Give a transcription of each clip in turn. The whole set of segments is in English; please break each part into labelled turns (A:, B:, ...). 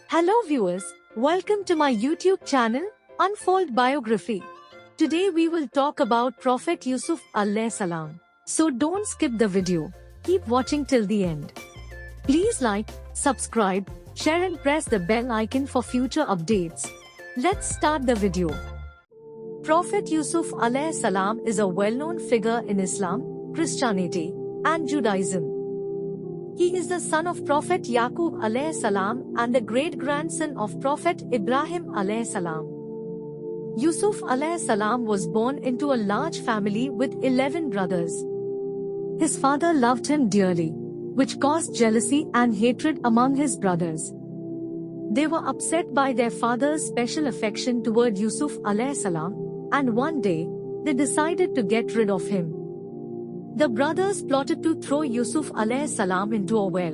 A: Hello viewers, welcome to my YouTube channel, Unfold Biography. Today we will talk about Prophet Yusuf alayhi salam. So don't skip the video. Keep watching till the end. Please like, subscribe, share and press the bell icon for future updates. Let's start the video. Prophet Yusuf alayhi salam is a well-known figure in Islam, Christianity, and Judaism. He is the son of Prophet Yaqub alayhi salam and the great-grandson of Prophet Ibrahim alayhi salam. Yusuf alayhi salam was born into a large family with 11 brothers. His father loved him dearly, which caused jealousy and hatred among his brothers. They were upset by their father's special affection toward Yusuf alayhi salam, and one day, they decided to get rid of him. The brothers plotted to throw Yusuf alayhi salam into a well.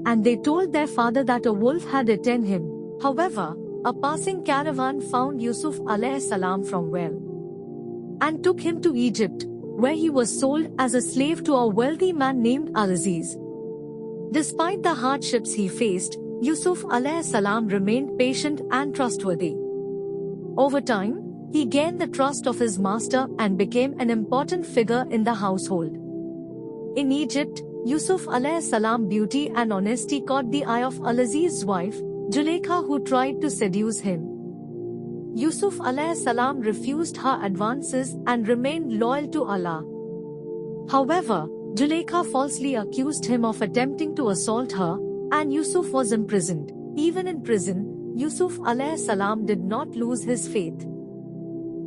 A: And they told their father that a wolf had eaten him. However, a passing caravan found Yusuf alayhi salam from well and took him to Egypt, where he was sold as a slave to a wealthy man named Al-Aziz. Despite the hardships he faced, Yusuf alayhi salam remained patient and trustworthy. Over time, he gained the trust of his master and became an important figure in the household. In Egypt, Yusuf alayhi salam's beauty and honesty caught the eye of Al-Aziz's wife, Zulaykha, who tried to seduce him. Yusuf alayhi salam refused her advances and remained loyal to Allah. However, Zulaykha falsely accused him of attempting to assault her, and Yusuf was imprisoned. Even in prison, Yusuf alayhi salam did not lose his faith.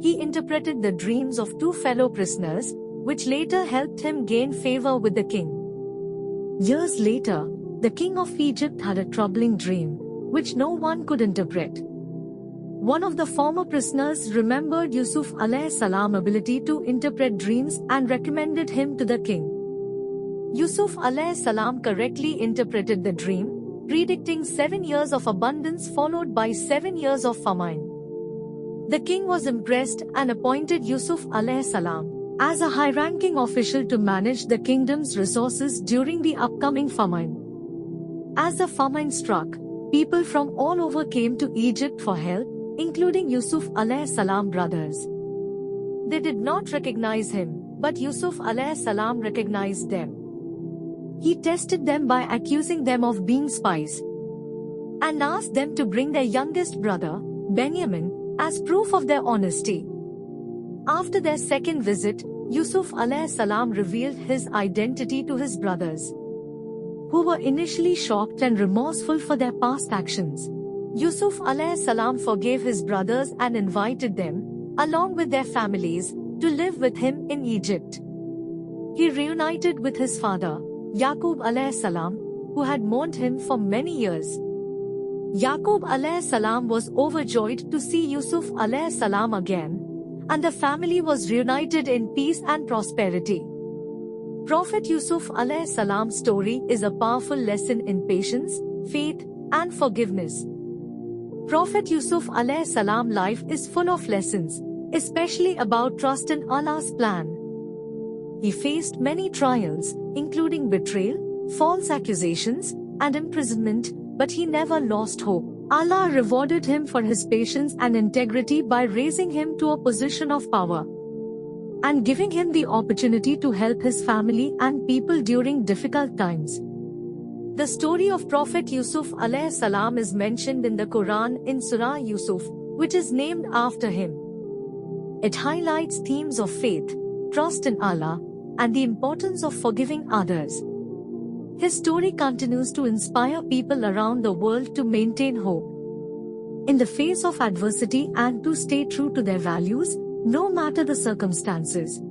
A: He interpreted the dreams of two fellow prisoners, which later helped him gain favor with the king. Years later, the king of Egypt had a troubling dream, which no one could interpret. One of the former prisoners remembered Yusuf alayhi salam's ability to interpret dreams and recommended him to the king. Yusuf alayhi salam correctly interpreted the dream, predicting 7 years of abundance followed by 7 years of famine. The king was impressed and appointed Yusuf alayhi salam as a high-ranking official to manage the kingdom's resources during the upcoming famine. As the famine struck, people from all over came to Egypt for help, including Yusuf alayhi salam brothers. They did not recognize him, but Yusuf alayhi salam recognized them. He tested them by accusing them of being spies and asked them to bring their youngest brother, Benjamin, as proof of their honesty. After their second visit, Yusuf alayhi salam revealed his identity to his brothers, who were initially shocked and remorseful for their past actions. Yusuf alayhi salam forgave his brothers and invited them, along with their families, to live with him in Egypt. He reunited with his father, Yaqub alayhi salam, who had mourned him for many years. Yaqub alayhi salam was overjoyed to see Yusuf alayhi salam again, and the family was reunited in peace and prosperity. Prophet Yusuf alayhi salam's story is a powerful lesson in patience, faith, and forgiveness. Prophet Yusuf alayhi salam's life is full of lessons, especially about trust in Allah's plan. He faced many trials, including betrayal, false accusations, and imprisonment, but he never lost hope. Allah rewarded him for his patience and integrity by raising him to a position of power and giving him the opportunity to help his family and people during difficult times. The story of Prophet Yusuf alayhi salam is mentioned in the Quran in Surah Yusuf, which is named after him. It highlights themes of faith, trust in Allah, and the importance of forgiving others. His story continues to inspire people around the world to maintain hope in the face of adversity and to stay true to their values, no matter the circumstances.